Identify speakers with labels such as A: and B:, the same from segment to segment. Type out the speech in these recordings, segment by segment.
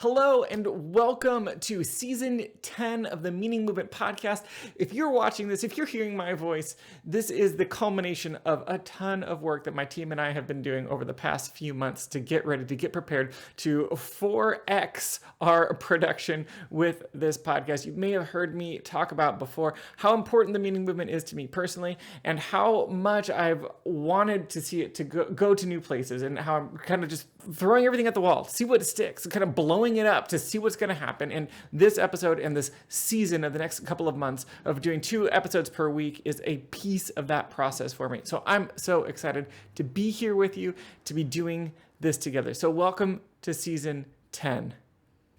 A: Hello and welcome to season 10 of the Meaning Movement podcast. If you're watching this, if you're hearing my voice, this is the culmination of a ton of work that my team and I have been doing over the past few months to get ready, to get prepared to 4x our production with this podcast. You may have heard me talk about before how important the Meaning Movement is to me personally and how much I've wanted to see it to go to new places, and how I'm kind of just throwing everything at the wall, see what sticks, kind of blowing it up to see what's going to happen. And this episode and this season of the next couple of months of doing 2 episodes per week is a piece of that process for me. So I'm so excited to be here with you, to be doing this together. So welcome to season 10.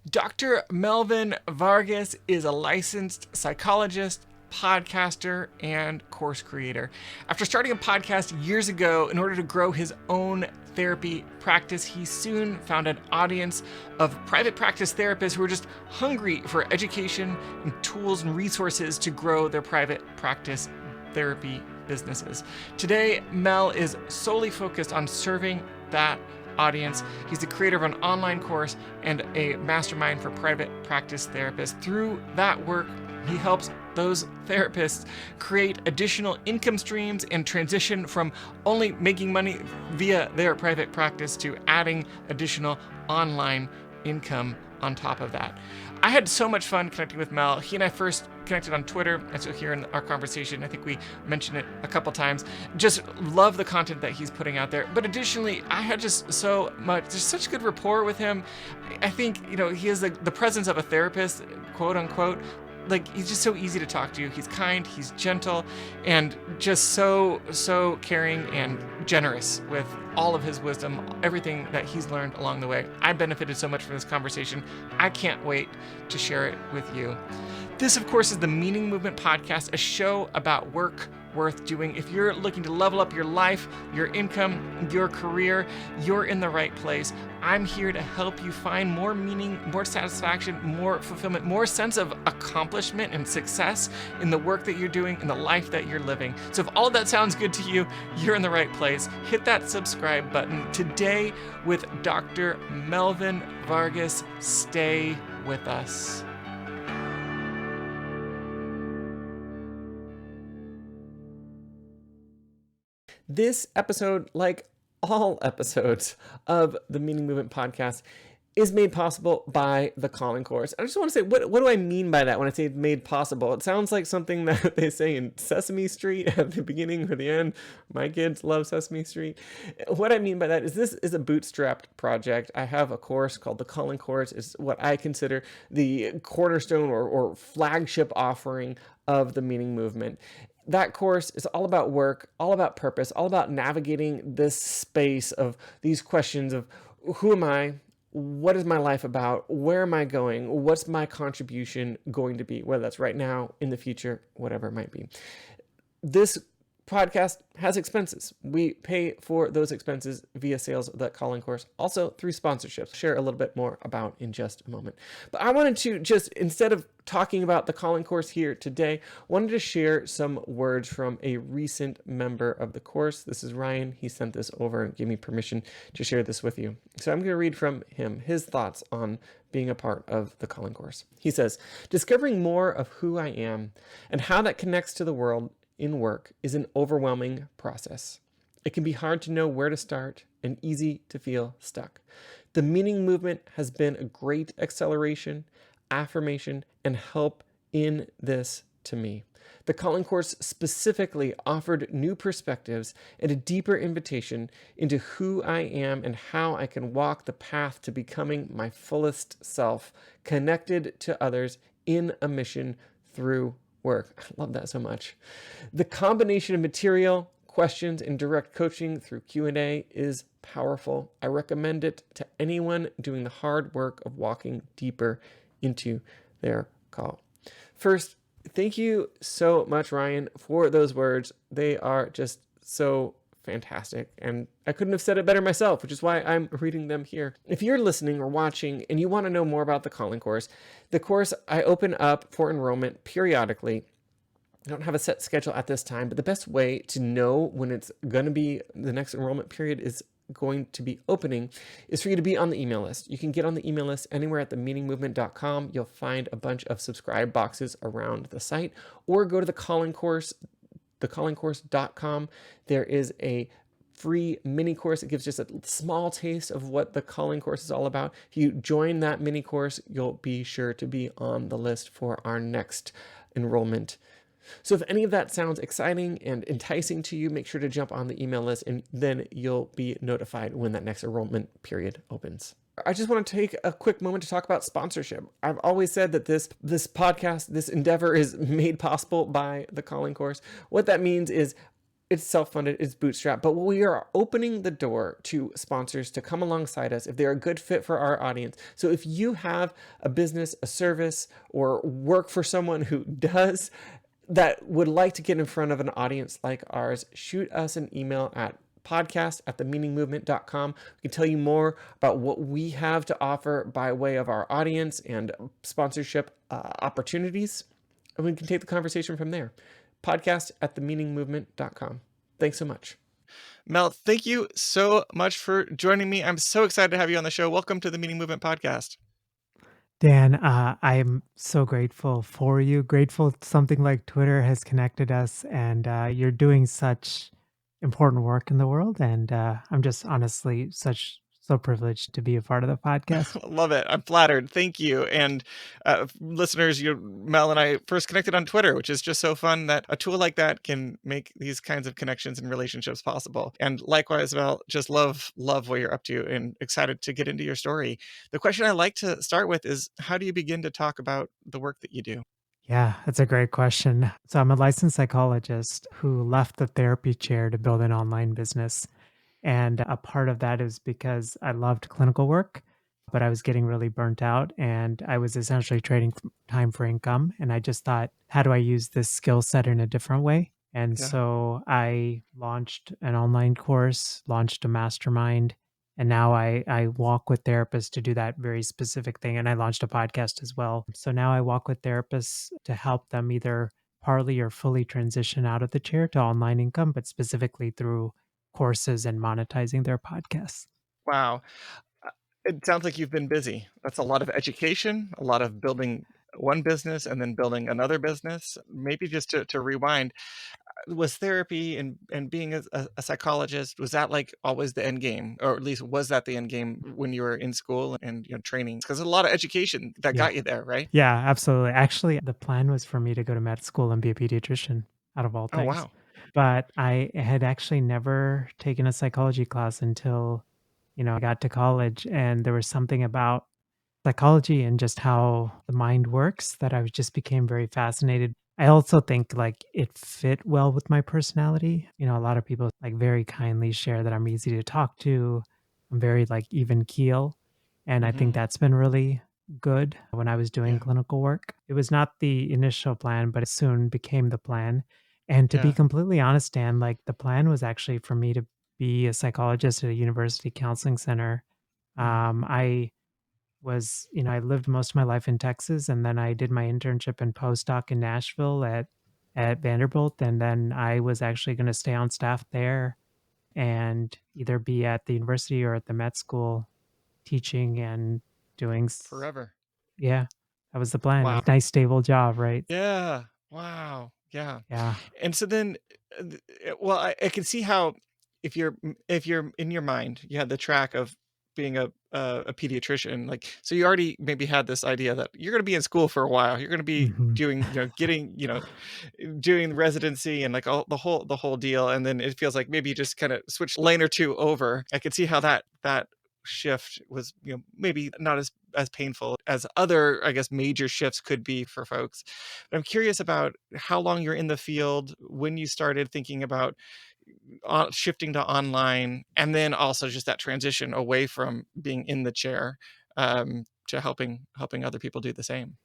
A: Dr. Melvin Varghese is a licensed psychologist, podcaster, and course creator. After starting a podcast years ago in order to grow his own therapy practice, he soon found an audience of private practice therapists who were just hungry for education and tools and resources to grow their private practice therapy businesses. Today, Mel is solely focused on serving that audience. He's the creator of an online course and a mastermind for private practice therapists. Through that work, he helps those therapists create additional income streams and transition from only making money via their private practice to adding additional online income on top of that. I had so much fun connecting with Mel. He and I first connected on Twitter, and so here in our conversation, I think we mentioned it a couple times. Just love the content that he's putting out there. But additionally, I had just there's such good rapport with him. I think, he has the presence of a therapist, quote unquote. Like, he's just so easy to talk to. He's kind, he's gentle, and just so caring and generous with all of his wisdom, everything that he's learned along the way. I benefited so much from this conversation. I can't wait to share it with you. This, of course, is the Meaning Movement podcast, a show about work worth doing. If you're looking to level up your life, your income, your career, you're in the right place. I'm here to help you find more meaning, more satisfaction, more fulfillment, more sense of accomplishment and success in the work that you're doing, in the life that you're living. So if all of that sounds good to you, you're in the right place. Hit that subscribe button. Today with Dr. Melvin Varghese. Stay with us. This episode, like all episodes of the Meaning Movement podcast, is made possible by the Calling Course. I just want to say, what do I mean by that when I say made possible? It sounds like something that they say in Sesame Street at the beginning or the end. My kids love Sesame Street. What I mean by that is this is a bootstrapped project. I have a course called the Calling Course. It's what I consider the cornerstone or flagship offering of the Meaning Movement. That course is all about work, all about purpose, all about navigating this space of these questions of who am I? What is my life about? Where am I going? What's my contribution going to be? Whether that's right now, in the future, whatever it might be. This podcast has expenses. We pay for those expenses via sales of that Calling Course, also through sponsorships. Share a little bit more about in just a moment. But I wanted to just, instead of talking about the Calling Course here today, wanted to share some words from a recent member of the course. This is Ryan. He sent this over and gave me permission to share this with you. So I'm going to read from him, his thoughts on being a part of the Calling Course. He says, discovering more of who I am and how that connects to the world in work is an overwhelming process. It can be hard to know where to start and easy to feel stuck. The Meaning Movement has been a great acceleration, affirmation, and help in this to me. The Calling Course specifically offered new perspectives and a deeper invitation into who I am and how I can walk the path to becoming my fullest self, connected to others in a mission through work. I love that so much. The combination of material, questions, and direct coaching through Q&A is powerful. I recommend it to anyone doing the hard work of walking deeper into their call. First, thank you so much, Ryan, for those words. They are just so fantastic, and I couldn't have said it better myself, which is why I'm reading them here. If you're listening or watching and you want to know more about the Calling Course, the course I open up for enrollment periodically. I don't have a set schedule at this time, but the best way to know when it's going to be the next enrollment period is going to be opening is for you to be on the email list. You can get on the email list anywhere at themeaningmovement.com. You'll find a bunch of subscribe boxes around the site, or go to the calling course, thecallingcourse.com. There is a free mini course. It gives just a small taste of what the calling course is all about. If you join that mini course, you'll be sure to be on the list for our next enrollment. So if any of that sounds exciting and enticing to you, make sure to jump on the email list, and then you'll be notified when that next enrollment period opens. I just want to take a quick moment to talk about sponsorship. I've always said that this podcast, this endeavor, is made possible by the calling course. What that means is it's self-funded, it's bootstrapped, but we are opening the door to sponsors to come alongside us if they're a good fit for our audience. So if you have a business, a service, or work for someone who does, that would like to get in front of an audience like ours, shoot us an email at podcast@themeaningmovement.com. We can tell you more about what we have to offer by way of our audience and sponsorship opportunities, and we can take the conversation from there. Podcast@themeaningmovement.com. Thanks so much. Mel, thank you so much for joining me. I'm so excited to have you on the show. Welcome to the Meaning Movement Podcast.
B: Dan, I'm so grateful for you. Grateful something like Twitter has connected us, and you're doing such important work in the world. And I'm just honestly so privileged to be a part of the podcast.
A: Love it. I'm flattered. Thank you. And listeners, Mel and I first connected on Twitter, which is just so fun that a tool like that can make these kinds of connections and relationships possible. And likewise, Mel, just love what you're up to and excited to get into your story. The question I like to start with is, how do you begin to talk about the work that you do?
B: Yeah, that's a great question. So I'm a licensed psychologist who left the therapy chair to build an online business. And a part of that is because I loved clinical work, but I was getting really burnt out and I was essentially trading time for income. And I just thought, how do I use this skill set in a different way? And
A: Yeah.
B: so I launched an online course, launched a mastermind, and now I walk with therapists to do that very specific thing. And I launched a podcast as well. So now I walk with therapists to help them either partly or fully transition out of the chair to online income, but specifically through courses and monetizing their podcasts.
A: Wow. Uh, It sounds like you've been busy. That's a lot of education, a lot of building one business and then building another business. Maybe just to rewind, was therapy and being a psychologist, was that like always the end game, or at least was that the end game when you were in school and training? Because a lot of education that
B: Yeah.
A: got you there, right?
B: Yeah, absolutely. Actually, the plan was for me to go to med school and be a pediatrician out of all
A: Oh,
B: things.
A: wow.
B: But I had actually never taken a psychology class until, I got to college and there was something about psychology and just how the mind works that just became very fascinated. I also think like it fit well with my personality. A lot of people like very kindly share that I'm easy to talk to. I'm very like even keel. And I think
A: Hmm.
B: that's been really good when I was doing
A: Yeah.
B: clinical work. It was not the initial plan, but it soon became the plan. And to be
A: Yeah.
B: completely honest, Dan, like the plan was actually for me to be a psychologist at a university counseling center.
A: Mm.
B: I lived most of my life in Texas, and then I did my internship and postdoc in Nashville at Vanderbilt, and then I was actually going to stay on staff there and either be at the university or at the med school teaching and doing
A: Forever.
B: yeah, that was the plan. A
A: Wow.
B: nice stable job, right?
A: Yeah. Wow. Yeah.
B: Yeah.
A: And so then, well, I can see how if you're in your mind, you had the track of being a pediatrician, like, so you already maybe had this idea that you're going to be in school for a while. You're going to be
B: Mhm.
A: doing, getting, doing residency and like all the whole deal. And then it feels like maybe you just kind of switch lane or two over. I could see how that shift was, maybe not as painful as other, I guess, major shifts could be for folks. But I'm curious about how long you're in the field, when you started thinking about shifting to online, and then also just that transition away from being in the chair, to helping other people do the same.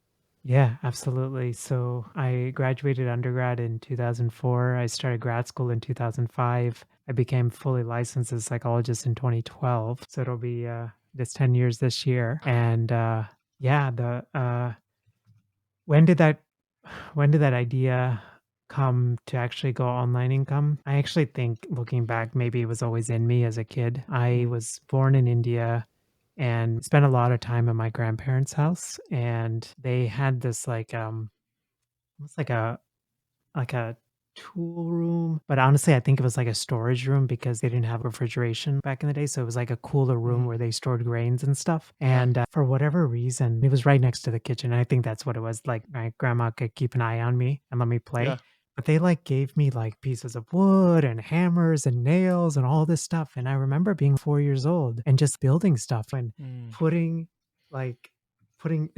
B: Yeah, absolutely. So I graduated undergrad in 2004. I started grad school in 2005. I became fully licensed as a psychologist in 2012. So it'll be this 10 years this year. And yeah, the when did that when did that idea come to actually go online income. I actually think looking back, maybe it was always in me as a kid. I
A: Mm.
B: was born in India and spent a lot of time at my grandparents' house, and they had this almost like a tool room, but honestly, I think it was like a storage room because they didn't have refrigeration back in the day, so it was like a cooler room
A: Mhm.
B: where they stored grains and stuff,
A: Yeah.
B: and, for whatever reason, it was right next to the kitchen, and I think that's what it was, like, my grandma could keep an eye on me and let me play,
A: Yeah.
B: but they, like, gave me, like, pieces of wood and hammers and nails and all this stuff, and I remember being 4 years old and just building stuff and
A: Mm.
B: putting, like putting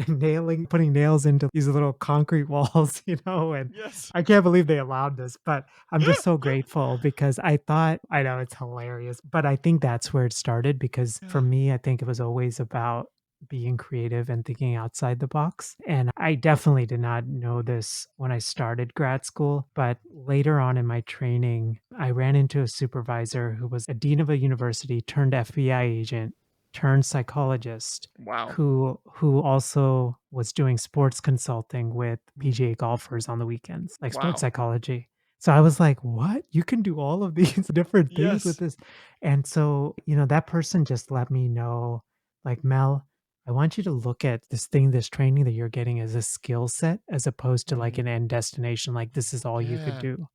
B: nails into these little concrete walls, and
A: Yes.
B: I can't believe they allowed this, but I'm just so grateful because I know it's hilarious, but I think that's where it started because for
A: Yeah.
B: me, I think it was always about being creative and thinking outside the box. And I definitely did not know this when I started grad school, but later on in my training, I ran into a supervisor who was a dean of a university turned FBI agent turned psychologist
A: Wow.
B: who also was doing sports consulting with
A: Mm.
B: PGA golfers on the weekends, like sports
A: Wow.
B: psychology. So I was like, "What? You can do all of these different things with
A: Yes.
B: this?" And so, that person just let me know, like, "Mel, I want you to look at this training that you're getting as a skill set as opposed to like
A: Mm.
B: an end destination, like this is all you could
A: Yeah.
B: do?"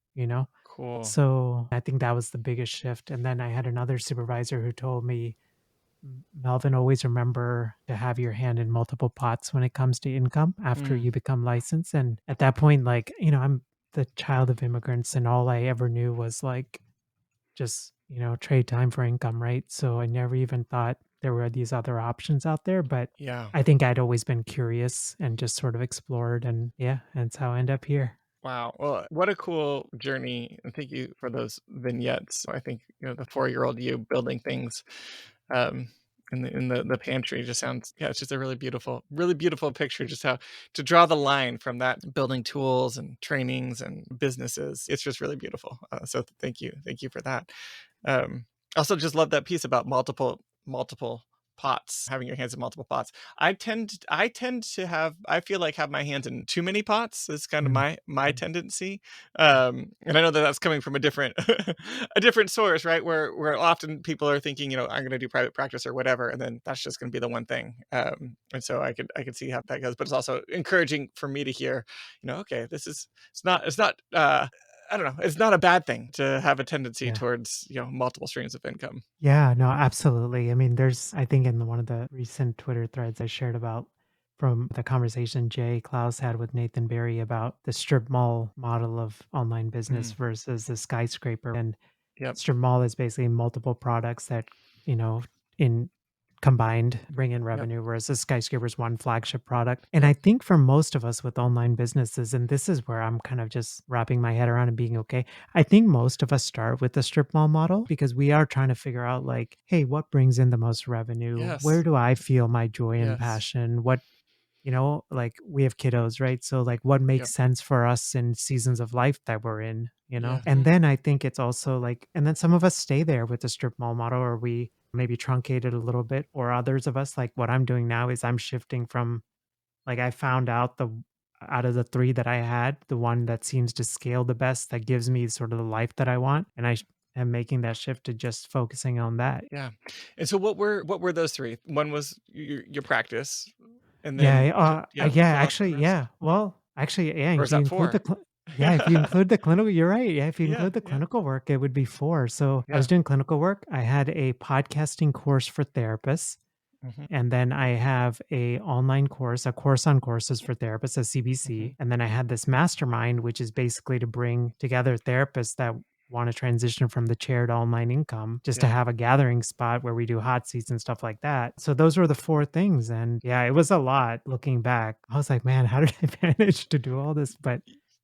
A: Cool.
B: So I think that was the biggest shift. And then I had another supervisor who told me, Melvin, always remember to have your hand in multiple pots when it comes to income after
A: Mm.
B: you become licensed. And at that point, like, I'm the child of immigrants, and all I ever knew was like just, trade time for income, right? So I never even thought there were these other options out there. But
A: Yeah.
B: I think I'd always been curious and just sort of explored. And yeah, that's how I end up here.
A: Wow. Well, what a cool journey. And thank you for those vignettes. I think, the 4-year-old you building things um in the pantry just sounds, yeah, it's just a really beautiful picture, just how to draw the line from that building tools and trainings and businesses. It's just really beautiful. So thank you. Thank you for that. Um, also just love that piece about multiple pots, having your hands in multiple pots. I feel like have my hands in too many pots is kind of
B: Mm,
A: my tendency. And I know that that's coming from a different a different source, right? Where often people are thinking, I'm going to do private practice or whatever, and then that's just going to be the one thing. And so I could see how that goes, but it's also encouraging for me to hear, okay, it's not I don't know. It's not a bad thing to have a tendency
B: yeah.
A: towards, multiple streams of income.
B: Yeah, no, absolutely. I mean, I think in one of the recent Twitter threads I shared about from the conversation Jay Klaus had with Nathan Barry about the strip mall model of online business
A: Mm,
B: versus the skyscraper. And
A: yep,
B: strip mall is basically multiple products that, you know, in combined bring in
A: yep,
B: revenue, whereas a skyscraper is one flagship product. And I
A: yep.
B: think for most of us with online businesses, and this is where I'm kind of just wrapping my head around and being okay. I think most of us start with the strip mall model because we are trying to figure out like, hey, what brings in the most revenue? Where
A: Yes,
B: do I feel my joy and
A: yes,
B: passion? Like we have kiddos, right? So like what
A: yep,
B: makes sense for us in seasons of life that we're in?
A: yeah,
B: And then I think it's also like, and then some of us stay there with the strip mall model, or we maybe truncate it a little bit, or others of us, like what I'm doing now is I'm shifting from like I found out out of the three that I had, the one that seems to scale the best, that gives me sort of the life that I want. And am making that shift to just focusing on that.
A: yeah. And so what were those three? One was your practice, and then
B: Yeah,
A: yeah,
B: yeah,
A: fill out the
B: actually,
A: rest,
B: yeah. Well, actually, yeah,
A: or
B: if
A: is
B: you
A: that
B: include
A: four?
B: if you include the clinical, you're right. Yeah, if you
A: Yeah,
B: include the
A: yeah,
B: clinical work, it would be 4. So I was
A: yeah.
B: doing clinical work. I had a podcasting course for therapists,
A: Hmm.
B: and then I have a course on courses for therapists, a
A: Hmm.
B: CBC. And then I had this mastermind, which is basically to bring together therapists that want to transition from the chair to online income, just to
A: Yeah.
B: have a gathering spot where we do hot seats and stuff like that. So those were the 4 things. And yeah, it was a lot looking back. I was like, man, how did I manage to do all this? But,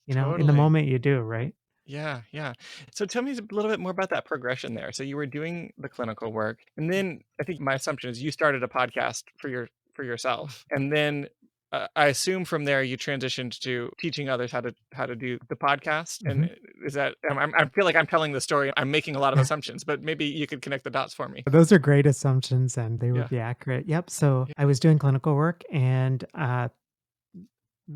B: in the
A: Totally.
B: moment you do, right?
A: Yeah, yeah. So tell me a little bit more about that progression there. So you were doing the clinical work, and then I think my assumption is you started a podcast for yourself, and then I assume from there you transitioned to teaching others how to do the podcast. And
B: Mhm.
A: is that I feel like I'm telling the story. I'm making a lot of assumptions, but maybe you could connect the dots for me.
B: Those are great assumptions and they would
A: Yeah.
B: be accurate. Yep. So
A: Yeah.
B: I was doing clinical work and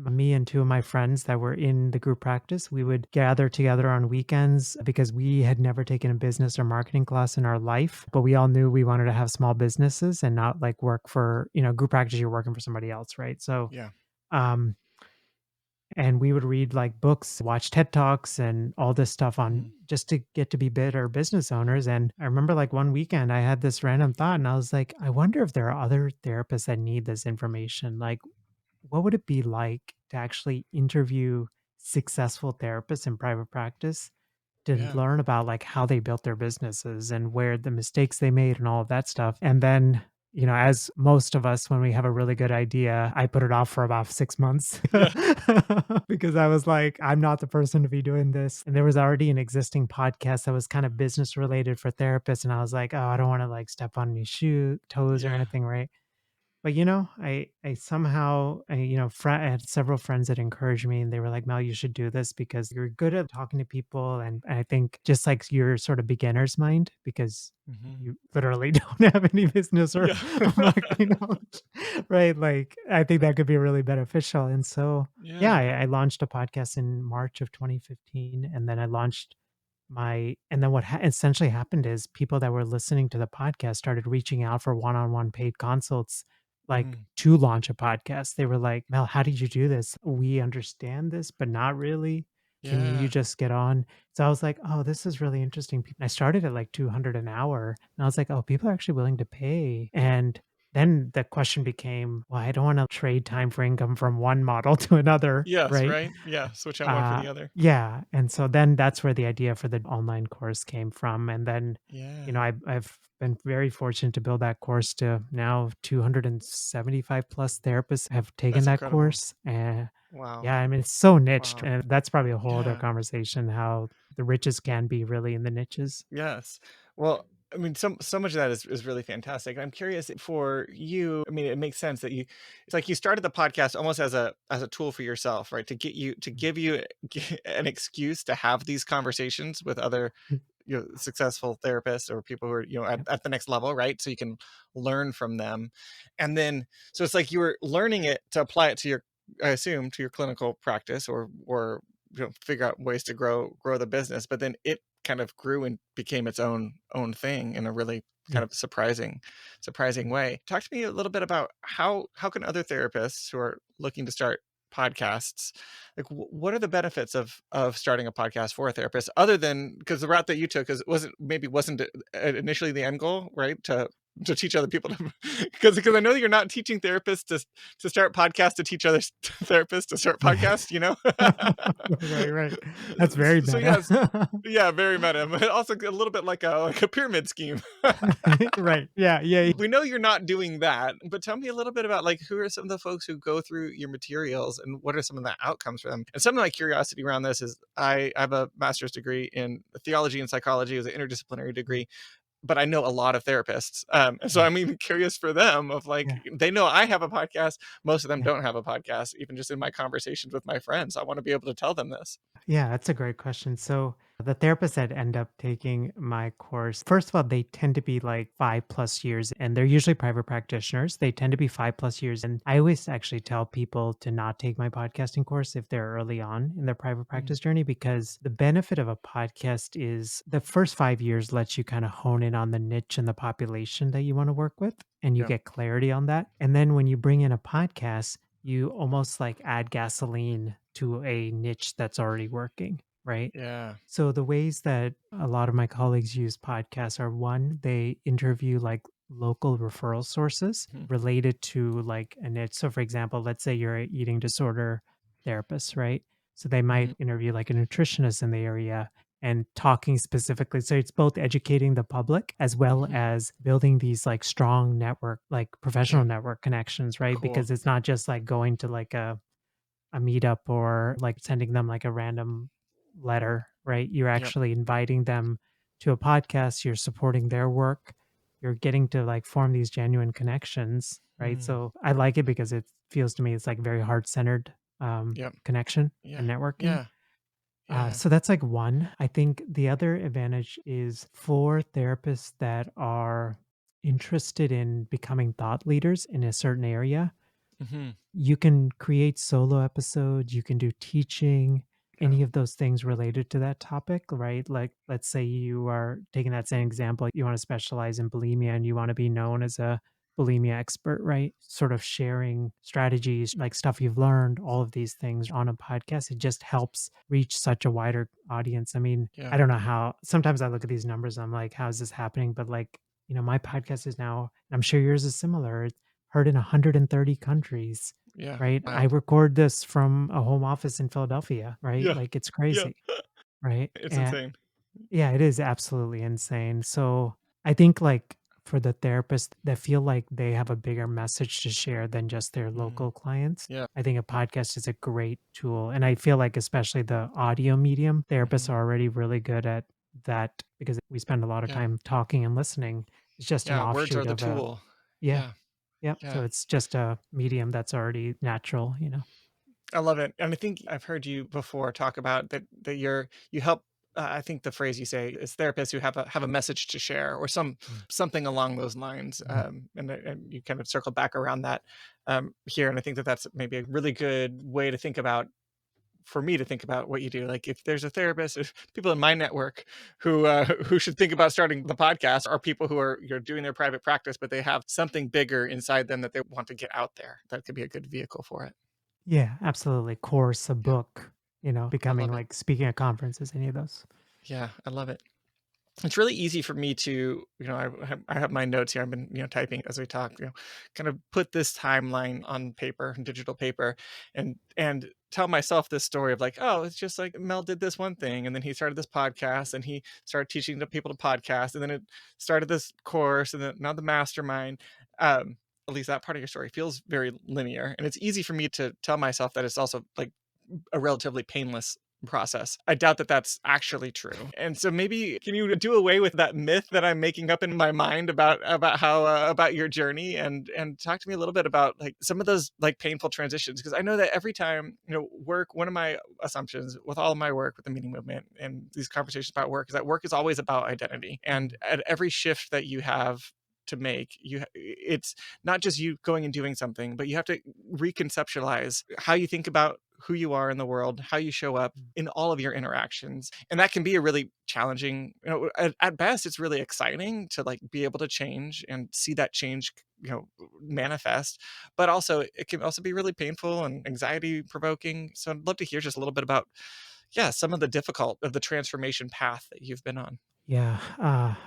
B: me and two of my friends that were in the group practice, we would gather together on weekends because we had never taken a business or marketing class in our life, but we all knew we wanted to have small businesses and not like work for, group practice, you're working for somebody else, right? So,
A: Yeah.
B: um, and we would read like books, watch TED Talks and all this stuff on
A: Hmm.
B: just to get to be better business owners. And I remember like one weekend I had this random thought and I was like, I wonder if there are other therapists that need this information. Like, what would it be like to actually interview successful therapists in private practice to
A: Yeah.
B: learn about like how they built their businesses and where the mistakes they made and all of that stuff. And then, as most of us, when we have a really good idea, I put it off for about 6 months
A: Yeah.
B: because I was like, I'm not the person to be doing this. And there was already an existing podcast that was kind of business related for therapists. And I was like, oh, I don't want to like step on any toes or
A: Yeah.
B: anything, right? But, I somehow, I had several friends that encouraged me and they were like, Mel, you should do this because you're good at talking to people. And I think just like your sort of beginner's mind, because
A: Hmm.
B: you literally don't have any business or
A: Yeah.
B: marketing knowledge, right? Like, I think that could be really beneficial. And so, yeah,
A: Yeah.
B: I launched a podcast in March of 2015. And then I launched and then what essentially happened is people that were listening to the podcast started reaching out for one-on-one paid consults, like
A: Hmm.
B: to launch a podcast. They were like, Mel, how did you do this? We understand this, but not really. Can you
A: Yeah.
B: just get on? So I was like, oh, this is really interesting. I started at like 200 an hour. And I was like, oh, people are actually willing to pay. And then the question became, well, I don't want to trade time for income from one model to another,
A: Yes.
B: right?
A: Right. Yeah. Switch out one for the other.
B: Yeah, and so then that's where the idea for the online course came from, and then,
A: Yeah.
B: I've been very fortunate to build that course to now 275 plus therapists have taken
A: That's
B: that
A: incredible.
B: course, and
A: Wow.
B: yeah, I mean, it's so niched,
A: Wow.
B: and that's probably a whole other
A: Yeah.
B: conversation how the riches can be really in the niches.
A: Yes. Well, I mean, so much of that is really fantastic. I'm curious for you. I mean, it makes sense that it's like you started the podcast almost as a tool for yourself, right? To get you to give you an excuse to have these conversations with other
B: Mm,
A: successful therapists or people who are
B: yep,
A: at the next level, right? So you can learn from them, and then so it's like you were learning it to apply it to your, I assume, to your clinical practice or figure out ways to grow the business, but then it kind of grew and became its own thing in a really kind of
B: yes.
A: surprising way. Talk to me a little bit about how can other therapists who are looking to start podcasts, like what are the benefits of starting a podcast for a therapist, other than because the route that you took is wasn't initially the end goal, right? To teach other people to because I know you're not teaching therapists to start podcasts to teach other therapists to start podcasts,
B: Right, right. That's very
A: So
B: meta.
A: yes, yeah, very meta, but also a little bit like a pyramid scheme.
B: Right, yeah, yeah.
A: We know you're not doing that, but tell me a little bit about like who are some of the folks who go through your materials and what are some of the outcomes for them? And some of my curiosity around this is I have a master's degree in theology and psychology. It was an interdisciplinary
B: Mm,
A: degree, but I know a lot of therapists. And so
B: yeah,
A: I'm even curious for them of like,
B: yeah.
A: they know I have a podcast. Most of them
B: Yeah.
A: don't have a podcast, even just in my conversations with my friends. I want to be able to tell them this.
B: Yeah, that's a great question. So, the therapists that end up taking my course, first of all, they tend to be like 5 plus years, and they're usually private practitioners. They tend to be 5 plus years. And I always actually tell people to not take my podcasting course if they're early on in their private
A: Mm,
B: practice journey, because the benefit of a podcast is the first 5 years lets you kind of hone in on the niche and the population that you want to work with, and you
A: yeah.
B: get clarity on that. And then when you bring in a podcast, you almost like add gasoline to a niche that's already working, right?
A: Yeah.
B: So the ways that a lot of my colleagues use podcasts are, one, they interview like local referral sources
A: Mhm.
B: related to like a niche. So for example, let's say you're an eating disorder therapist, right? So they
A: Mhm.
B: might interview like a nutritionist in the area and talking specifically. So it's both educating the public as well
A: Mhm.
B: as building these like strong network, like professional
A: Yeah.
B: network connections, right?
A: Cool.
B: Because it's not just like going to like a meetup or like sending them like a random letter, right? You're
A: Yep.
B: actually inviting them to a podcast, you're supporting their work, you're getting to like form these genuine connections, right?
A: Mm.
B: So I like it because it feels to me it's like very heart-centered
A: Yep.
B: connection
A: Yeah.
B: and networking.
A: Yeah. Yeah.
B: So that's like one. I think the other advantage is for therapists that are interested in becoming thought leaders in a certain area.
A: Hmm.
B: You can create solo episodes, you can do teaching,
A: Yeah.
B: any of those things related to that topic, right? Like, let's say you are taking that same example, you want to specialize in bulimia and you want to be known as a bulimia expert, right? Sort of sharing strategies, like stuff you've learned, all of these things on a podcast, it just helps reach such a wider audience. I mean,
A: Yeah.
B: I don't know how, sometimes I look at these numbers, I'm like, how is this happening? But like, my podcast is now, I'm sure yours is similar, heard in 130 countries,
A: Yeah.
B: right? I
A: Wild.
B: record this from a home office in Philadelphia, right?
A: Yeah.
B: Like, it's
A: Yeah.
B: crazy, right?
A: It's
B: And
A: insane.
B: yeah, it is absolutely insane. So I think, like, for the therapists that feel like they have a bigger message to share than just their
A: Mm.
B: local clients,
A: Yeah.
B: I think a podcast is a great tool. And I feel like, especially the audio medium, therapists
A: Hmm.
B: are already really good at that because we spend a lot of
A: Yeah.
B: time talking and listening. It's just an
A: Yeah. Words are
B: offshoot
A: the
B: of a,
A: tool.
B: yeah.
A: Yeah.
B: Yep, so
A: Yeah.
B: it's just a medium that's already natural,
A: I love it, and I think I've heard you before talk about that you help. I think the phrase you say is therapists who have a message to share or
B: Mm,
A: something along those lines,
B: mhm,
A: and you kind of circle back around that here, and I think that that's maybe a really good way to think about for me to think about what you do. Like if there's a therapist, if people in my network who should think about starting the podcast are people who are you're doing their private practice, but they have something bigger inside them that they want to get out there. That could be a good vehicle for it.
B: yeah, absolutely, course, a
A: Yeah,
B: book,
A: I
B: becoming,
A: love it.
B: like, speaking at conferences, any of those.
A: Yeah, I love it. It's really easy for me to, I have my notes here. I've been, typing as we talk, kind of put this timeline on paper, digital paper, and tell myself this story of like, oh, it's just like Mel did this one thing, and then he started this podcast, and he started teaching the people to podcast, and then it started this course, and then now the mastermind. At least that part of your story feels very linear, and it's easy for me to tell myself that it's also like a relatively painless process. I doubt that that's actually true. And so maybe can you do away with that myth that I'm making up in my mind about how about your journey and talk to me a little bit about like some of those like painful transitions because I know that every time, work one of my assumptions with all of my work with the meaning movement and these conversations about work is that work is always about identity.
B: Mm,
A: And at every shift that you have to make it's not just you going and doing something but you have to reconceptualize how you think about who you are in the world, how you show up
B: mm,
A: in all of your interactions. And that can be a really challenging, at best, it's really exciting to like be able to change and see that change, manifest. But also, it can also be really painful and anxiety provoking. So I'd love to hear just a little bit about, yeah, some of the difficult of the transformation path that you've been on.
B: yeah,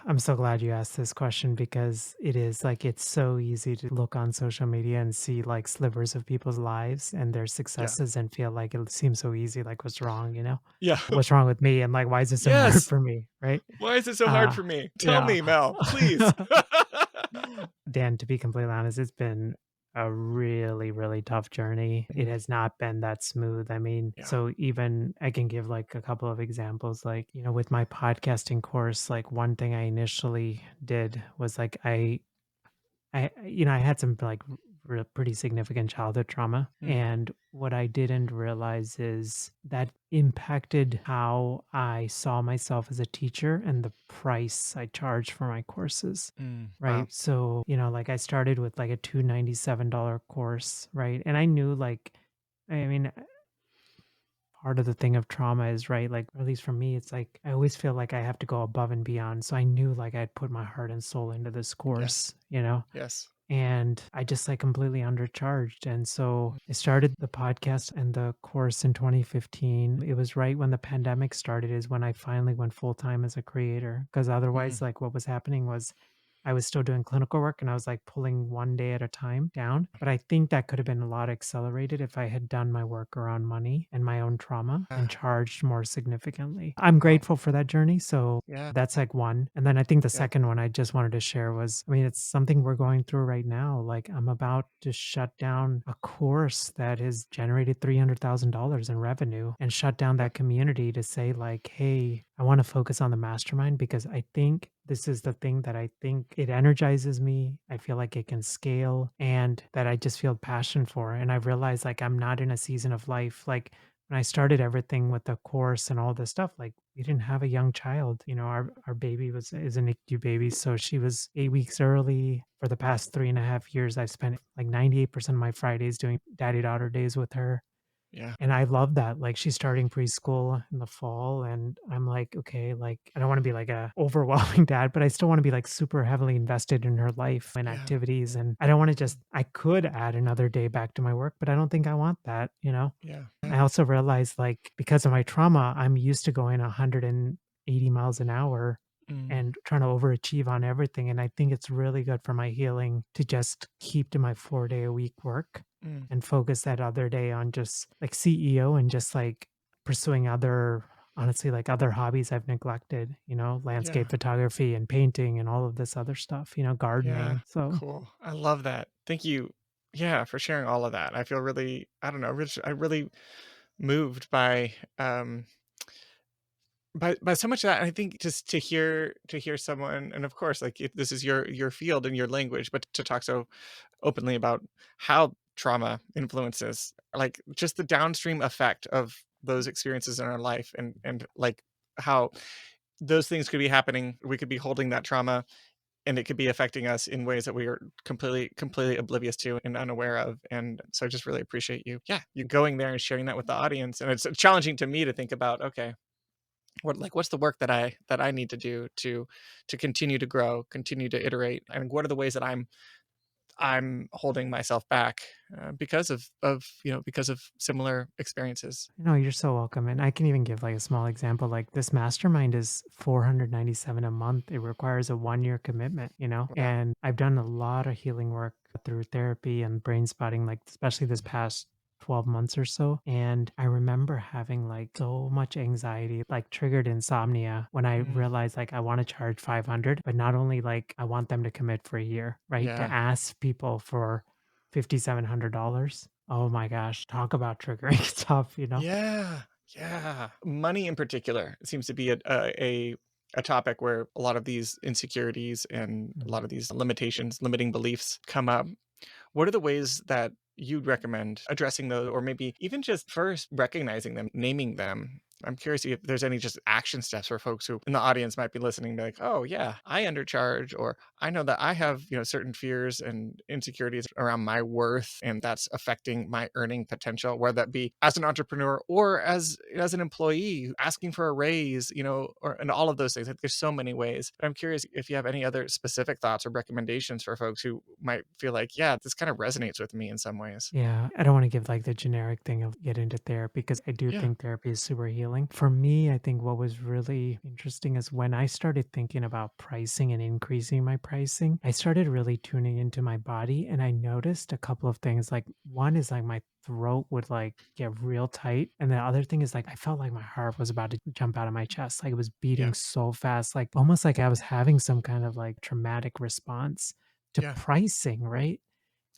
B: I'm so glad you asked this question because it is, like, it's so easy to look on social media and see, like, slivers of people's lives and their
A: Yeah.
B: successes and feel like it seems so easy, like, "What's wrong?"
A: Yeah.
B: "What's wrong with me?" And, like, "Why is it so hard
A: Yes.
B: for me?" Right?
A: Why is it so hard
B: Uh,
A: for me? Tell
B: yeah.
A: me, Mel, please.
B: Dan, to be completely honest, it's been a really, really tough journey. It
A: Mhm.
B: has not been that smooth. I mean,
A: Yeah.
B: so even I can give like a couple of examples. Like, with my podcasting course, like one thing I initially did was like I had some like pretty significant childhood trauma.
A: Mm,
B: And what I didn't realize is that impacted how I saw myself as a teacher and the price I charged for my courses.
A: wow.
B: Right. So, like I started with like a $297 course. Right. And I knew like, I mean, part of the thing of trauma is right. Like, or at least for me, it's like I always feel like I have to go above and beyond. So I knew like I'd put my heart and soul into this
A: Yes.
B: course.
A: Yes.
B: And I just like completely undercharged. And so I started the podcast and the course in 2015. It was right when the pandemic started, is when I finally went full time as a creator. Because
A: Mm,
B: otherwise, like what was happening was I was still doing clinical work and I was like pulling one day at a time down. But I think that could have been a lot accelerated if I had done my work around money and my own trauma and
A: ah,
B: charged more significantly. I'm
A: wow.
B: grateful for that journey. So
A: Yeah.
B: that's like one. And then I think the
A: Yeah.
B: second one I just wanted to share was, I mean, it's something we're going through right now. Like, I'm about to shut down a course that has generated $300,000 in revenue and shut down
A: Yeah.
B: that community to say, like, hey, I want to focus on the mastermind because I think this is the thing that I think it energizes me. I feel like it can scale and that I just feel passion for. And I realized like I'm not in a season of life. Like, when I started everything with the course and all this stuff, like we didn't have a young child. Our baby is a NICU baby, so she was 8 weeks early. For the past 3.5 years, I've spent like 98% of my Fridays doing daddy daughter days with her.
A: Yeah.
B: And I love that, like, she's starting preschool in the fall, and I'm like, "Okay," like, I don't wanna be like a overwhelming dad, but I still wanna be, like, super heavily invested in her life and
A: Yeah.
B: activities, and I don't wanna just I could add another day back to my work, but I don't think I want that, you know?
A: Yeah.
B: I also realized, like, because of my trauma, I'm used to going 180 miles an hour
A: Mm,
B: and trying to overachieve on everything, and I think it's really good for my healing to just keep to my 4-day-a-week work
A: mm.
B: and focus that other day on just, like, CEO and just, like, pursuing other honestly, like, other hobbies I've neglected,
A: Yeah.
B: landscape photography and painting and all of this other stuff,
A: Yeah.
B: gardening, so
A: Cool. I love that. Thank you. Yeah, for sharing all of that. I feel really, I don't know, I really moved by so much of that. And I think just to hear someone, and of course, like if this is your field and your language, but to talk so openly about how trauma influences, like just the downstream effect of those experiences in our life, and like how those things could be happening. We could be holding that trauma, and it could be affecting us in ways that we are completely oblivious to and unaware of. And so I just really appreciate you going there and sharing that with the audience. And it's challenging to me to think about, okay, what's the work that I need to do to continue to grow, continue to iterate, and what are the ways that I'm holding myself back, because of similar experiences.
B: no, you're so welcome, and I can even give, like, a small example, like, this mastermind is 497 a month. It requires a one-year commitment,
A: Yeah.
B: and I've done a lot of healing work through therapy and brain spotting, like, especially this past 12 months or so, and I remember having, like, so much anxiety, like, triggered insomnia when I
A: Mm,
B: realized, like, I wanna charge 500, but not only, like, I want them to commit for a year, right? To
A: yeah.
B: ask people for $5,700. Oh my gosh, talk about triggering stuff.
A: Yeah. Yeah. Money in particular seems to be a topic where a lot of these insecurities and a
B: Mhm.
A: lot of these limitations, limiting beliefs come up. What are the ways that you'd recommend addressing those, or maybe even just first recognizing them, naming them? I'm curious if there's any just action steps for folks who in the audience might be listening, be like, oh yeah, I undercharge, or I know that I have, certain fears and insecurities around my worth, and that's affecting my earning potential, whether that be as an entrepreneur or as an employee asking for a raise, or and all of those things. Like, there's so many ways. But I'm curious if you have any other specific thoughts or recommendations for folks who might feel like, yeah, this kind of resonates with me in some ways.
B: Yeah, I don't wanna give, like, the generic thing of get into therapy because I do
A: Yeah.
B: think therapy is super healing. For me, I think what was really interesting is when I started thinking about pricing and increasing my pricing, I started really tuning into my body, and I noticed a couple of things, like, one is, like, my throat would, like, get real tight, and the other thing is, like, I felt like my heart was about to jump out of my chest, like, it was beating
A: Yeah.
B: so fast, like, almost like I was having some kind of, like, traumatic response to
A: Yeah.
B: pricing, right?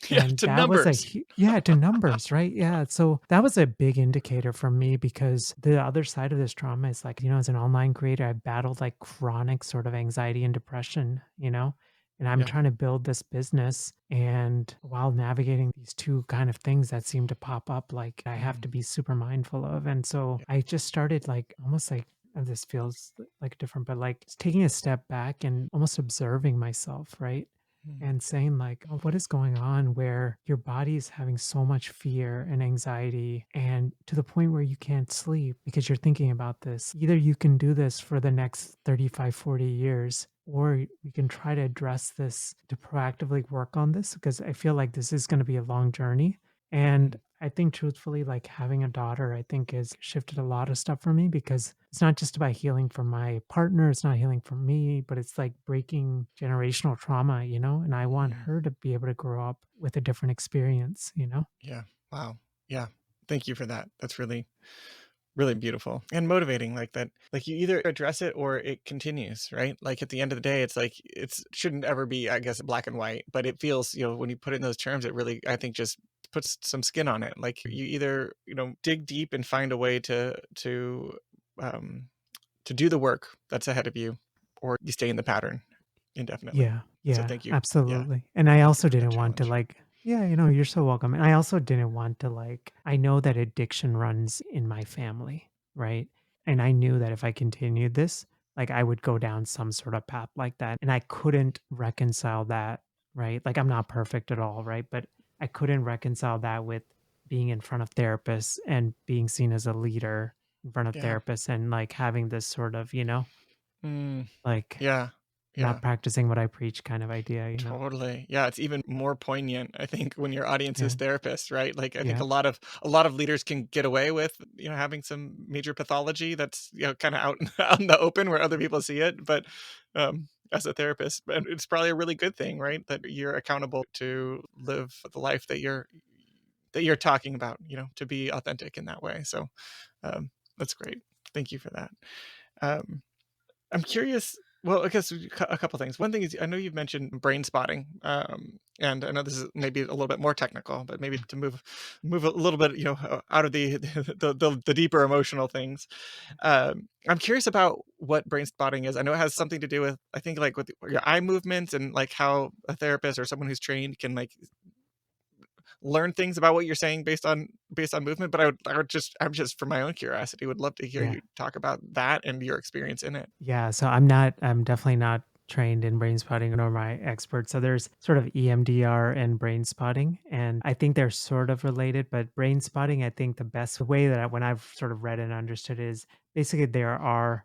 A: Yeah.
B: And
A: To
B: that was
A: numbers.
B: yeah, to numbers, right? Yeah, so that was a big indicator for me because the other side of this trauma is like, as an online creator, I battled like chronic sort of anxiety and depression, and I'm
A: Yeah.
B: trying to build this business. And while navigating these two kind of things that seem to pop up, like I have
A: Mm,
B: to be super mindful of. And so
A: yeah.
B: I just started like almost like, and this feels like different, but like taking a step back and almost observing myself, right?
A: Mm,
B: And saying like, "Oh, what is going on where your body is having so much fear and anxiety and to the point where you can't sleep because you're thinking about this. Either you can do this for the next 35, 40 years, or we can try to address this to proactively work on this because I feel like this is going to be a long journey." And
A: mm,
B: I think truthfully, like having a daughter, I think has shifted a lot of stuff for me because it's not just about healing for my partner, it's not healing for me, but it's like breaking generational trauma, and I want
A: mm.
B: her to be able to grow up with a different experience.
A: Yeah. Wow. Yeah. Thank you for that. That's really, really beautiful and motivating. Like that, like you either address it or it continues, right? Like at the end of the day, it's like it shouldn't ever be, I guess, black and white, but it feels, when you put it in those terms, it really, I think, just puts some skin on it. Like you either, dig deep and find a way um to do the work that's ahead of you, or you stay in the pattern indefinitely.
B: Yeah,
A: So
B: yeah,
A: thank you. Yeah.
B: absolutely. And I
A: Thank you
B: also
A: for that
B: didn't want to
A: challenge.
B: like Yeah, you're so welcome. And I also didn't want to I know that addiction runs in my family, right? And I knew that if I continued this, I would go down some sort of path like that. And I couldn't reconcile that, right? Like I'm not perfect at all, right? But I couldn't reconcile that with being in front of therapists and being seen as a leader in front of
A: Yeah.
B: therapists and having this sort of,
A: Mm,
B: like
A: yeah. Yeah.
B: not practicing what I preach kind of idea.
A: Totally. Yeah, it's even more poignant, I think, when your audience is
B: Yeah.
A: therapists, right? Like I think
B: Yeah.
A: a lot of leaders can get away with, having some major pathology that's, kind of out out in the open where other people see it, but as a therapist, but it's probably a really good thing, right? That you're accountable to live the life that you're talking about, to be authentic in that way. So, that's great. Thank you for that. Um I'm curious. Well, I guess a couple things. One thing is, I know you've mentioned brain spotting, and I know this is maybe a little bit more technical, but maybe to move a little bit, out of the the deeper emotional things. I'm curious about what brain spotting is. I know it has something to do with, I think, like with your eye movements and like how a therapist or someone who's trained can like learn things about what you're saying based on movement. But I'm just for my own curiosity, would love to hear
B: Yeah.
A: you talk about that and your experience in it.
B: Yeah, so I'm definitely not trained in brain spotting nor my expert. So there's sort of EMDR and brain spotting, and I think they're sort of related, but brain spotting, I think the best way that when I've sort of read and understood it is basically there are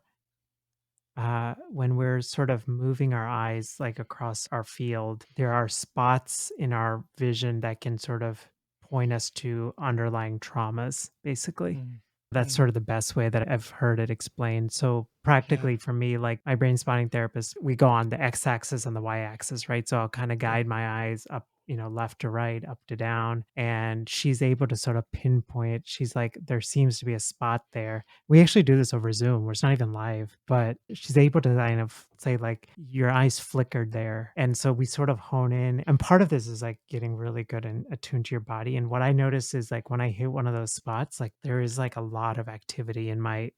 B: when we're sort of moving our eyes across our field, there are spots in our vision that can sort of point us to underlying traumas, basically.
A: Mm.
B: That's
A: Mm.
B: sort of the best way that I've heard it explained. So
A: Yeah.
B: practically for me, like my brain spotting therapist, we go on the x-axis and the y-axis, right? So I'll kind of
A: Yeah.
B: guide my eyes up, left to right, up to down, and she's able to sort of pinpoint. She's like, there seems to be a spot there. We actually do this over Zoom, where it's not even live, but she's able to kind of say like, your eyes flickered there. And so we sort of hone in. And part of this is like getting really good and attuned to your body. And what I notice is like when I hit one of those spots, like there is like a lot of activity in my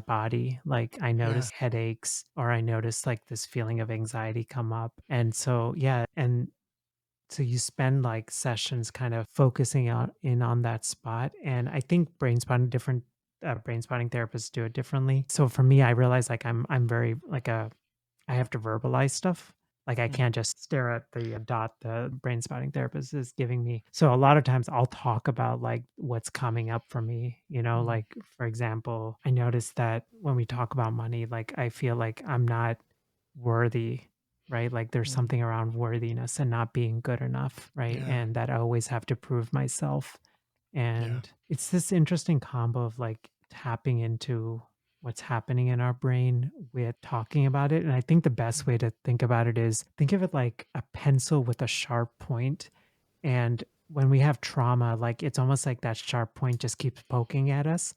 B: body. Like I
A: Yeah.
B: notice headaches or I notice like this feeling of anxiety come up. And so yeah, and so you spend like sessions kind of focusing out in on that spot. And I think brain spotting therapists do it differently. So for me, I realize like I'm very like a I have to verbalize stuff. Like I
A: Mm.
B: can't just stare at the dot the brain spotting therapist is giving me. So a lot of times I'll talk about like what's coming up for me,
A: Mm.
B: like for example, I noticed that when we talk about money, like I feel like I'm not worthy, right? Like there's
A: Mm.
B: something around worthiness and not being good enough, right?
A: Yeah.
B: And that I always have to prove myself.
A: Yeah.
B: And it's this interesting combo of like tapping into what's happening in our brain with talking about it. And I think the best
A: Mm.
B: way to think about it is think of it like a pencil with a sharp point. And when we have trauma, like it's almost like that sharp point just keeps poking at us.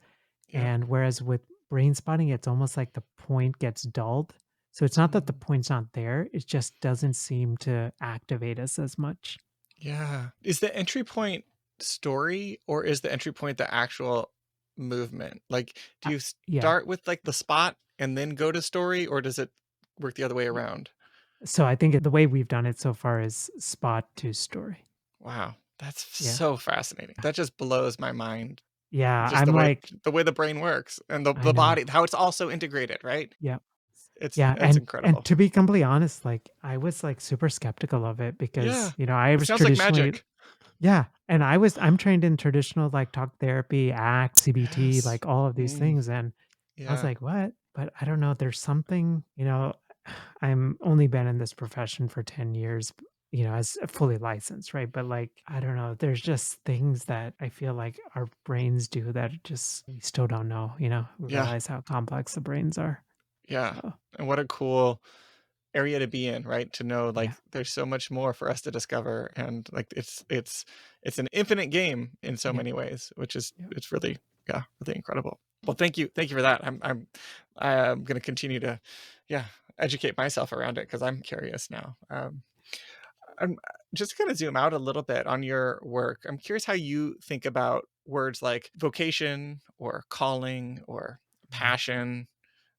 A: Yep.
B: And whereas with brain spotting, it's almost like the point gets dulled. So it's not that the
A: Mm.
B: point's not there, it just doesn't seem to activate us as much.
A: Yeah. Is the entry point story, or is the entry point the actual movement? Like, do
B: Uh,
A: you
B: yeah.
A: start with like the spot and then go to story, or does it work the other way around?
B: So I think the way we've done it so far is spot to story.
A: Wow. That's
B: Yeah.
A: so fascinating. That just blows my mind.
B: Yeah,
A: Just
B: I'm like
A: the way the brain works and
B: I
A: the
B: know.
A: body, how it's also integrated, right?
B: Yeah.
A: It's
B: Yeah,
A: it's
B: and
A: incredible.
B: to be completely honest, like, I was, like, super skeptical of it
A: Yeah.
B: because, I
A: It
B: was
A: sounds like
B: traditionally
A: magic.
B: yeah, and I'm trained in traditional, like, talk therapy, ACT, CBT,
A: Yes.
B: like, all of these
A: Mm.
B: things, and I was
A: Yeah.
B: like, "What?" But I don't know, there's something, I'm only been in this profession for 10 years, as fully licensed, right? But, like, I don't know, there's just things that I feel like our brains do that just we still don't know, we
A: Yeah.
B: realize how complex the brains are.
A: Yeah.
B: So,
A: And what a cool area to be in, right? To know like
B: yeah,
A: there's so much more for us to discover, and like it's an infinite game in so
B: yeah,
A: many ways, which is
B: yeah,
A: it's really, yeah, really incredible. Well, thank you for that. I'm going to continue to, yeah, educate myself around it because I'm curious now. I'm just going to zoom out a little bit on your work. I'm curious how you think about words like vocation or calling or
B: mhm,
A: passion,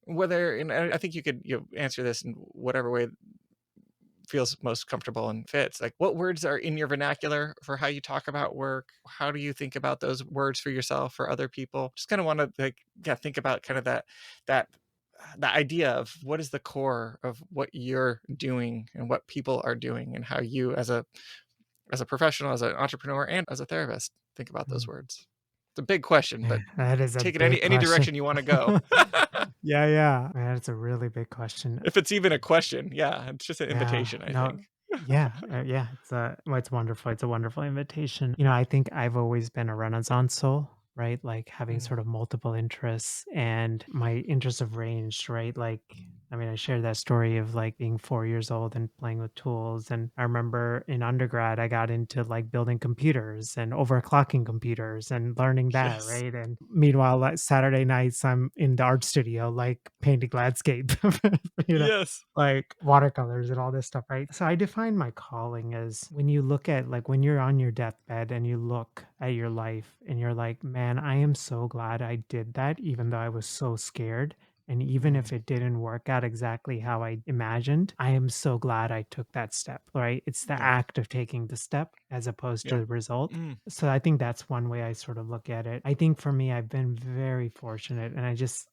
A: whether, and I think you could answer this in whatever way feels most comfortable and fits. Like, what words are in your vernacular for how you talk about work? How do you think about those words for yourself, for other people? Just kind of want to like, yeah, think about kind of that the idea of what is the core of what you're doing and what people are doing, and how you as a professional, as an entrepreneur, and as a therapist think about those
B: Mm.
A: words. It's a big question,
B: Yeah,
A: but
B: that is a
A: take it
B: big
A: any
B: question.
A: direction you want to go.
B: Yeah, yeah. Man, it's a really big question.
A: If it's even a question, yeah, it's just an
B: Yeah,
A: invitation, I
B: no,
A: think.
B: yeah, yeah. Well, it's wonderful. It's a wonderful invitation. I think I've always been a Renaissance soul, right? Like having
A: Mm,
B: sort of multiple interests, and my interests have ranged, right? Like, I mean, I shared that story of like being 4 years old and playing with tools. And I remember in undergrad, I got into like building computers and overclocking computers and learning that,
A: yes,
B: right? And meanwhile, like Saturday nights, I'm in the art studio, like painting landscape, you know
A: yes.
B: like watercolors and all this stuff, right? So I define my calling as when you look at like when you're on your deathbed and you look at your life and you're like, man, I am so glad I did that, even though I was so scared. And even
A: Mm,
B: if it didn't work out exactly how I imagined, I am so glad I took that step, right? It's the
A: yeah,
B: act of taking the step as opposed to
A: yeah.
B: the result.
A: Mm,
B: So I think that's one way I sort of look at it. I think for me, I've been very fortunate and I just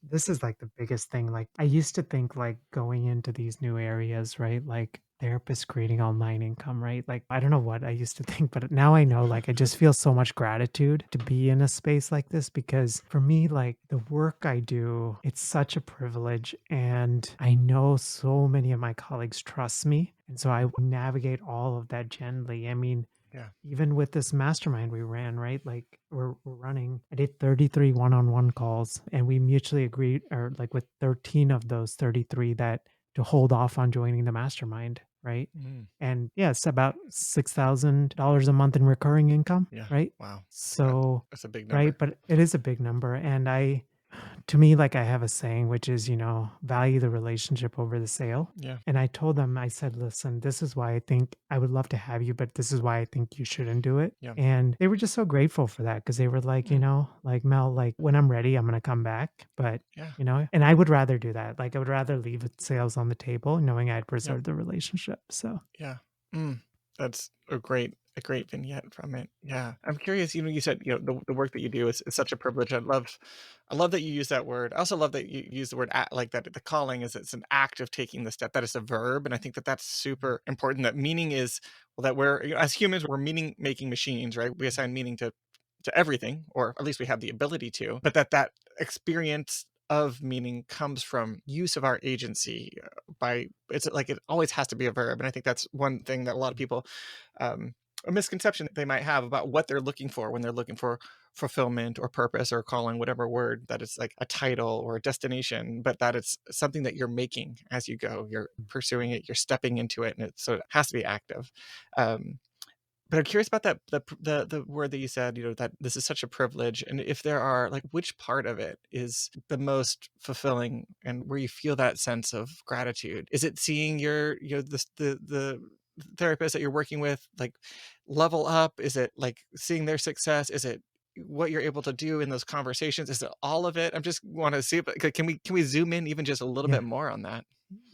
B: this is like the biggest thing. Like I used to think like going into these new areas, right? Like therapists creating online income, right? Like I don't know what I used to think, but now I know like I just feel so much gratitude to be in a space like this because for me, like the work I do, it's such a privilege. And I know so many of my colleagues trust me. And so I navigate all of that gently. I mean,
A: yeah.
B: even with this mastermind we ran, right? Like we're running, I did 33 one-on-one calls and we mutually agreed, or like with 13 of those 33 that to hold off on joining the mastermind, right?
A: Mm,
B: And yeah, it's about $6,000 a month in recurring income,
A: yeah.
B: right?
A: Wow. That,
B: So,
A: that's a big
B: right,
A: number.
B: but it is a big number. And to me, like I have a saying, which is, value the relationship over the sale.
A: Yeah,
B: And I told them, I said, listen, this is why I think I would love to have you, but this is why I think you shouldn't do it.
A: yeah.
B: And they were just so grateful for that because they were like,
A: Mm,
B: like Mel, like when I'm ready, I'm going to come back. But,
A: yeah,
B: and I would rather do that. Like I would rather leave sales on the table knowing I'd
A: yeah.
B: preserve the relationship. So,
A: Yeah. Mm, that's a great vignette from it. Yeah. I'm curious, you said, the work that you do is such a privilege. I love that you use that word. I also love that you use the word act, like that the calling is it's an act of taking the step. That is a verb. And I think that that's super important. That meaning is, well, that we're, as humans, we're meaning making machines, right? We assign meaning to everything, or at least we have the ability to, but that experience of meaning comes from use of our agency by it's like it always has to be a verb. And I think that's one thing that a lot of people a misconception they might have about what they're looking for when they're looking for fulfillment or purpose or calling, whatever word, that it's like a title or a destination, but that it's something that you're making as you go, you're pursuing it, you're stepping into it, and so it has to be active. um, but I'm curious about that the word that you said, that this is such a privilege, and if there are like which part of it is the most fulfilling and where you feel that sense of gratitude? Is it seeing your the therapist that you're working with like level up? Is it like seeing their success? Is it what you're able to do in those conversations? Is it all of it? I'm just want to see, but can we zoom in even just a little
B: yeah.
A: bit more on that?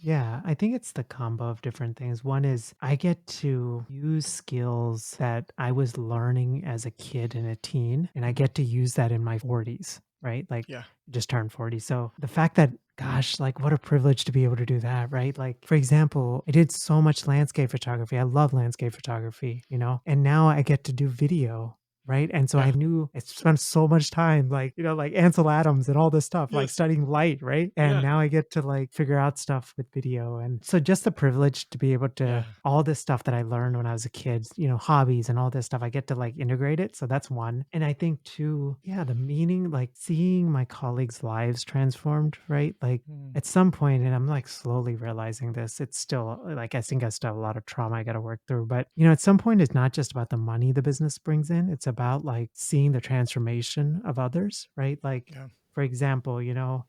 B: Yeah, I think it's the combo of different things. One is I get to use skills that I was learning as a kid and a teen, and I
A: Mhm.
B: get to use that in my 40s, right? Like
A: Yeah,
B: just turned 40. So the fact that, gosh, like what a privilege to be able to do that, right? Like, for example, I did so much landscape photography. I love landscape photography, and now I get to do video. Right. And so I
A: yeah,
B: knew I spent so much time like, like Ansel Adams and all this stuff, like
A: yes,
B: studying light. Right. And
A: yeah,
B: now I get to like figure out stuff with video. And so just the privilege to be able to,
A: yeah.
B: all this stuff that I learned when I was a kid, hobbies and all this stuff, I get to like integrate it. So that's one. And I think too, yeah, the meaning, like seeing my colleagues' lives transformed, right? Like
A: Mm,
B: at some point, and I'm like slowly realizing this, it's still like I think I still have a lot of trauma I got to work through. But at some point, it's not just about the money the business brings in, it's about like seeing the transformation of others, right? Like,
A: yeah.
B: for example,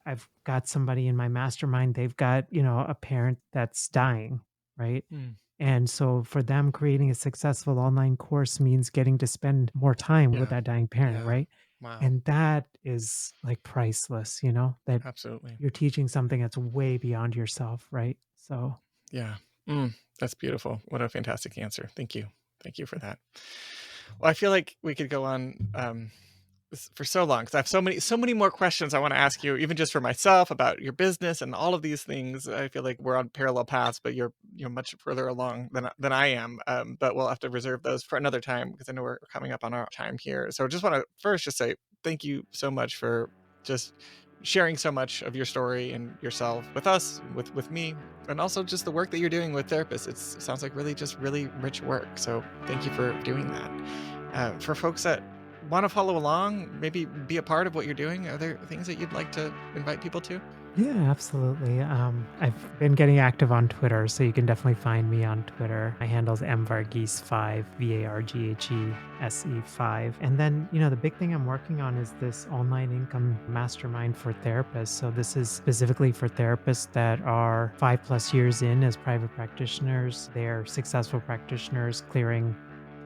B: I've got somebody in my mastermind, they've got, a parent that's dying, right?
A: Mm.
B: And so for them, creating a successful online course means getting to spend more time with
A: Yeah.
B: that dying parent,
A: Yeah.
B: right?
A: Wow.
B: And that is like priceless, that
A: Absolutely.
B: you're teaching something that's way beyond yourself, right? So,
A: Yeah. That's beautiful. What a fantastic answer. Thank you. Thank you for that. Well, I feel like we could go on for so long because I have so many more questions I want to ask you, even just for myself about your business and all of these things. I feel like we're on parallel paths, but you're much further along than I am. But we'll have to reserve those for another time because I know we're coming up on our time here. So I just want to first just say thank you so much for just sharing so much of your story and yourself with us, with me, and also just the work that you're doing with therapists. It sounds like really rich work. So thank you for doing that. For folks that want to follow along, maybe be a part of what you're doing, are there things that you'd like to invite people to?
B: Yeah, absolutely. I've been getting active on Twitter, so you can definitely find me on Twitter. My handle's mvarghese5, VARGHESE5. And then, the big thing I'm working on is this online income mastermind for therapists. So this is specifically for therapists that are 5+ years in as private practitioners. They're successful practitioners clearing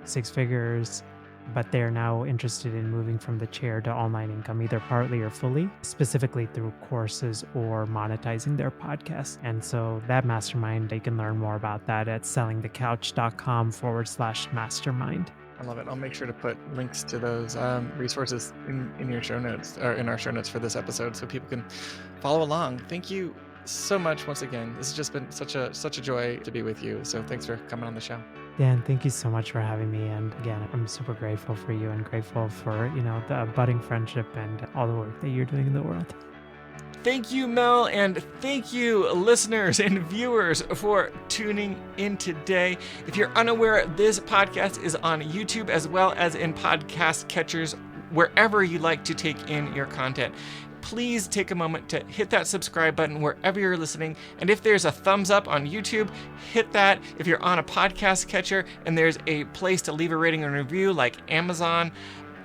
B: 6 figures, but they're now interested in moving from the chair to online income, either partly or fully, specifically through courses or monetizing their podcast. And so that mastermind, you can learn more about that at sellingthecouch.com/mastermind.
A: I love it. I'll make sure to put links to those resources in your show notes, or in our show notes for this episode, so people can follow along. Thank you so much once again. This has just been such a joy to be with you. So thanks for coming on the show.
B: Dan, thank you so much for having me. And again, I'm super grateful for you and grateful for, the budding friendship and all the work that you're doing in the world.
A: Thank you, Mel, and thank you, listeners and viewers, for tuning in today. If you're unaware, this podcast is on YouTube as well as in podcast catchers, wherever you like to take in your content. Please take a moment to hit that subscribe button wherever you're listening. And if there's a thumbs up on YouTube, hit that. If you're on a podcast catcher and there's a place to leave a rating and review like Amazon,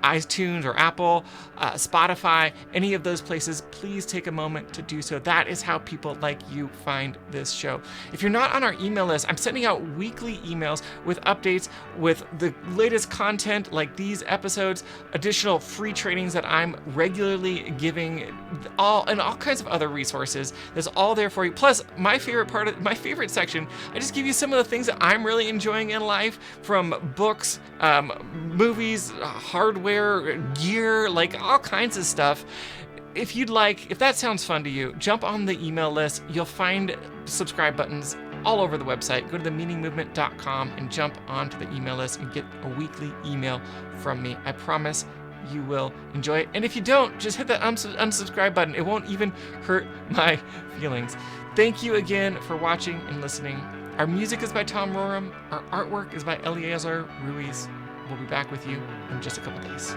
A: iTunes or Apple, Spotify, any of those places, please take a moment to do so. That is how people like you find this show. If you're not on our email list, I'm sending out weekly emails with updates with the latest content like these episodes, additional free trainings that I'm regularly giving, all kinds of other resources. There's all there for you. Plus, my favorite section, I just give you some of the things that I'm really enjoying in life, from books, movies, hardware, gear, like all kinds of stuff. If that sounds fun to you, jump on the email list. You'll find subscribe buttons all over the website. Go to themeaningmovement.com and jump onto the email list and get a weekly email from me. I promise you will enjoy it. And if you don't, just hit that unsubscribe button. It won't even hurt my feelings. Thank you again for watching and listening. Our music is by Tom Roram. Our artwork is by Eleazar Ruiz. We'll be back with you in just a couple days.